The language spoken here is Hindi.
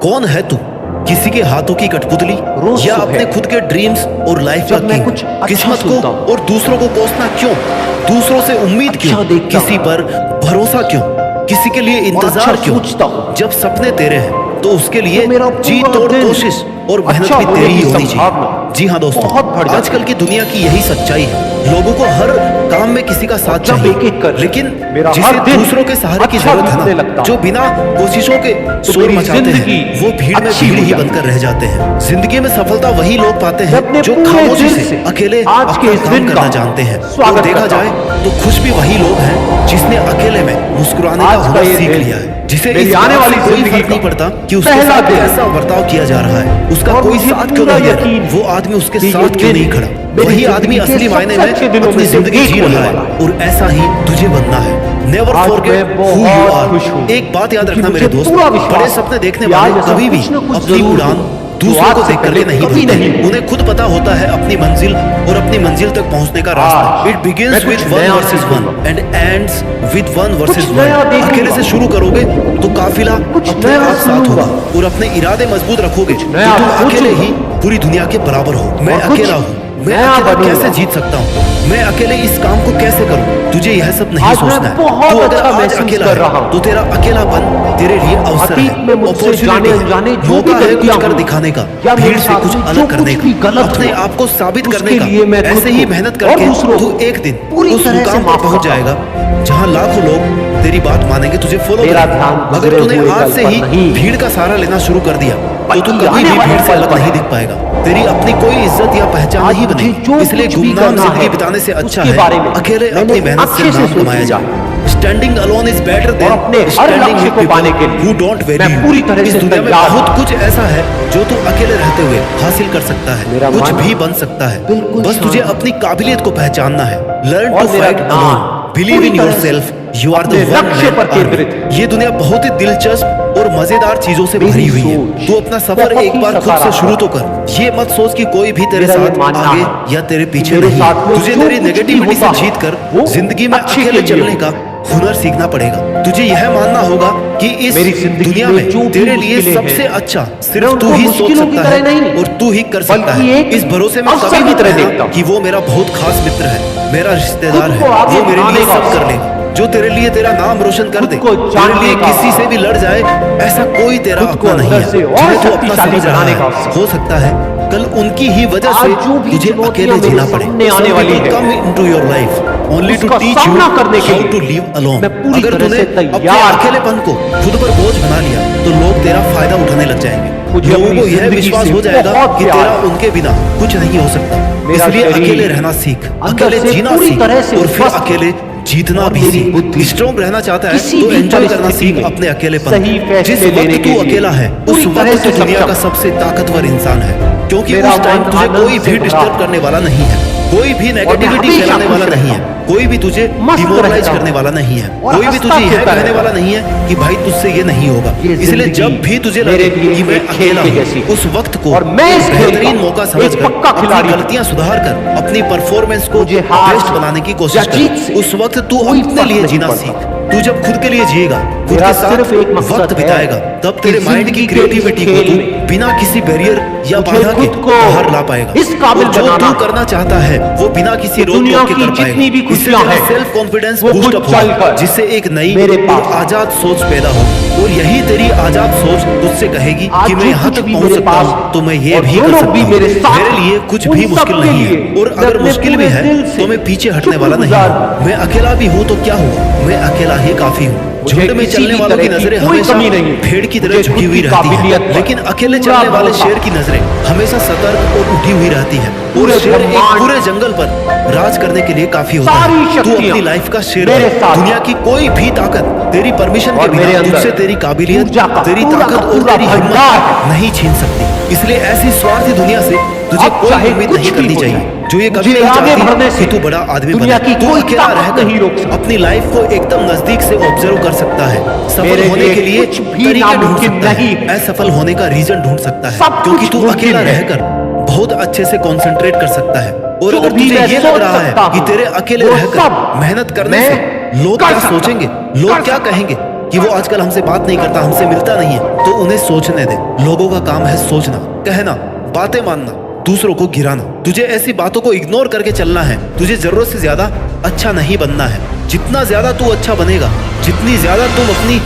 कौन है तू? किसी के हाथों की कठपुतली या अपने खुद के ड्रीम्स और लाइफ का किंग? किस्मत को और दूसरों को कोसना क्यों? दूसरों से उम्मीद क्यों? किसी पर भरोसा क्यों? किसी के लिए इंतजार क्यों? जब सपने तेरे हैं तो उसके लिए जी तोड़ कोशिश और मेहनत भी तेरी ही होनी चाहिए। जी हाँ दोस्तों, आजकल की दुनिया की यही सच्चाई है। लोगों को हर काम में किसी का साथ चाहिए, लेकिन जिसे दूसरों के सहारे की जरूरत है ना, जो बिना कोशिशों के शोर मचाते हैं, वो भीड़ में भीड़ ही बनकर रह जाते हैं। जिंदगी में सफलता वही लोग पाते हैं जो खामोशी से अकेले अपना काम करना जानते हैं। और देखा जाए तो खुश भी वही लोग हैं जिसने अकेले में मुस्कुराने का हुनर सीख लिया है, जिसे इस आने वाली कोई फर्क नहीं पड़ता कि उसके साथ कैसा बर्ताव किया जा रहा है, उसका कोई साथ क्यों नहीं है, वो आदमी उसके साथ क्यों नहीं खड़ा। वही आदमी असली मायने में अपनी जिंदगी जी रहा है, और ऐसा ही तुझे बनना है। Never forget who you are. एक बात याद रखना मेरे दोस्त, बड़े सपने देखने वाले कभी भी अपनी उड़ान दूसरों को देख करके नहीं भरते। उन्हें खुद पता होता है अपनी मंजिल और अपनी मंजिल तक पहुंचने का रास्ता। It begins with 1 versus 1 and ends with 1 versus 1। अकेले से शुरू करोगे तो काफिला अपने आप साथ होगा, और अपने इरादे मजबूत रखोगे तो तुम अकेले ही पूरी दुनिया के बराबर हो। मैं अकेला हूँ, मैं अकेला कैसे जीत सकता हूँ, मैं अकेले इस काम को कैसे करूँ? तुझे यह सब नहीं सोचना है। तू अगर आज अकेला है तो तेरा अकेलापन तेरे लिए अवसर है, अपॉर्चुनिटी है, मौका है कुछ कर दिखाने का, भीड़ से कुछ अलग करने का, अपने आप को साबित करने का। ऐसे ही मेहनत करके तू एक दिन उस मुकाम पर पहुंच जाएगा जहां लाखों लोग तेरी बात मानेंगे, तुझे फॉलो करेंगे। अगर तूने आज से ही भीड़ का सहारा लेना शुरू कर दिया तो तू कभी भी भीड़ से अलग नहीं दिख पाएगा। तेरी अपनी कोई इज्जत या पहचान नहीं बनेगी। इसलिए गुमनाम जिंदगी बिताने से अच्छा है अकेले अपनी मेहनत से नाम कमाया जाए। Standing alone is better than standing with people who don't value you. इस दुनिया में बहुत कुछ ऐसा है जो तू अकेले रहते हुए हासिल कर सकता है, कुछ भी बन सकता है। बस तुझे अपनी काबिलियत को पहचानना है। Learn to fight alone, believe in yourself, you are the one man. ये दुनिया बहुत ही दिलचस्प और मजेदार चीजों से भरी हुई है। तू अपना सफर एक बार खुद से शुरू तो कर। ये मत सोच कि कोई भी तेरे साथ आगे या तेरे पीछे नहीं। तुझे तेरी नेगेटिविटी से जीत कर जिंदगी में अकेले चलने का हुनर सीखना पड़ेगा। तुझे यह मानना होगा कि इस दुनिया में तेरे लिए सबसे अच्छा सिर्फ तू ही सोच सकता है और तू ही कर सकता है। इस भरोसे में कभी भी रहना कि वो मेरा बहुत खास मित्र है, मेरा रिश्तेदार है, वो मेरे लिए सब कर लेगा, जो तेरे लिए तेरा नाम रोशन कर दे, तेरे लिए किसी से भी लड़ जाए, ऐसा कोई तेरा अपना नहीं है जिन्हें तू अपना समझ रहा है। हो सकता है कल उनकी ही वजह से तुझे अकेले जीना पड़े। Come into your life only to teach you how to live alone. अगर तूने अपने अकेलेपन को खुद पर बोझ बना लिया तो लोग तेरा फायदा उठाने लग जाएंगे। लोगों को यह विश्वास हो जाएगा कि तेरा उनके बिना कुछ नहीं हो सकता। इसलिए अकेले रहना सीख, अकेले जीना सीख, और फिर अकेले जीतना भी सीख। स्ट्रॉन्ग रहना चाहता है तो एंजॉय करना सीख अपने अकेलेपन। जिस वक्त तू अकेला है उस वक्त तू दुनिया का सबसे ताकतवर इंसान है, क्योंकि उस टाइम तुझे कोई भी डिस्टर्ब करने वाला नहीं है, कोई भी नेगेटिविटी फैलाने वाला नहीं है, कोई भी तुझे डिमोरलाइज करने वाला नहीं है, कोई भी तुझे यह कहने वाला नहीं है कि भाई तुझसे ये नहीं होगा। इसलिए जब भी तुझे लगे कि मैं अकेला हूँ, उस वक्त को बेहतरीन मौका समझकर अपनी गलतियां सुधार कर अपनी परफॉर्मेंस को बेस्ट बनाने की कोशिश कर। उस वक्त तू अपने लिए जीना सीख। तू जब खुद के लिए जिएगा, खुद के साथ वक्त बिताएगा, तब तेरे माइंड की क्रिएटिविटी को तू बिना किसी बैरियर या बाधा के बाहर ला पाएगा। और जो तू करना चाहता है वो बिना किसी रोक टोक के कर पाएगा। इससे तेरा सेल्फ कॉन्फिडेंस बूस्ट अप होगा, जिससे एक नई और आजाद सोच पैदा हो। और यही तेरी आजाद सोच तुझसे कहेगी कि मैं यहाँ तक पहुँच सकता हूँ तो मैं ये भी कर सकता हूँ। मेरे लिए कुछ भी मुश्किल नहीं है, और अगर मुश्किल भी है तो मैं पीछे हटने वाला नहीं हूँ। मैं अकेला भी हूँ तो क्या हुआ, मैं अकेला ही काफी हूँ। झुंड में चलने वालों की नजरें हमेशा भेड़ की तरह झुकी हुई रहती है, लेकिन अकेले चलने वाले शेर की नजरें हमेशा सतर्क और उठी हुई रहती है। और शेर एक पूरे जंगल पर राज करने के लिए काफी होता है। तू अपनी लाइफ का शेर है। दुनिया की कोई भी ताकत तेरी परमिशन के बिना तुझसे तेरी काबिलियत, तेरी ताकत और तेरी हिम्मत नहीं छीन सकती। इसलिए ऐसी स्वार्थी दुनिया से तुझे कोई उम्मीद नहीं करनी चाहिए जो ये कभी नहीं चाहती कि तू बड़ा आदमी बने। तू अकेला रहकर अपनी लाइफ को एकदम नजदीक से ऑब्जर्व कर सकता है, सफल होने के लिए तरीके ढूंढ सकता है, असफल होने का रीजन ढूंढ सकता है, क्योंकि तू अकेला रहकर बहुत अच्छे से कंसंट्रेट कर सकता है। और अगर तुझे ये लग रहा है कि तेरे अकेले रहकर मेहनत करने से लोग क्या सोचेंगे, लोग क्या कहेंगे, कि वो आजकल हमसे बात नहीं करता, हमसे मिलता नहीं है, तो उन्हें सोचने दे। लोगों का काम है सोचना, कहना, बातें मानना, दूसरों को गिराना। तुझे ऐसी बातों को इग्नोर करके चलना है। तुझे जरूरत से ज्यादा अच्छा नहीं बनना है। जितना ज्यादा तू अच्छा बनेगा, जितनी ज्यादा तुम अपनी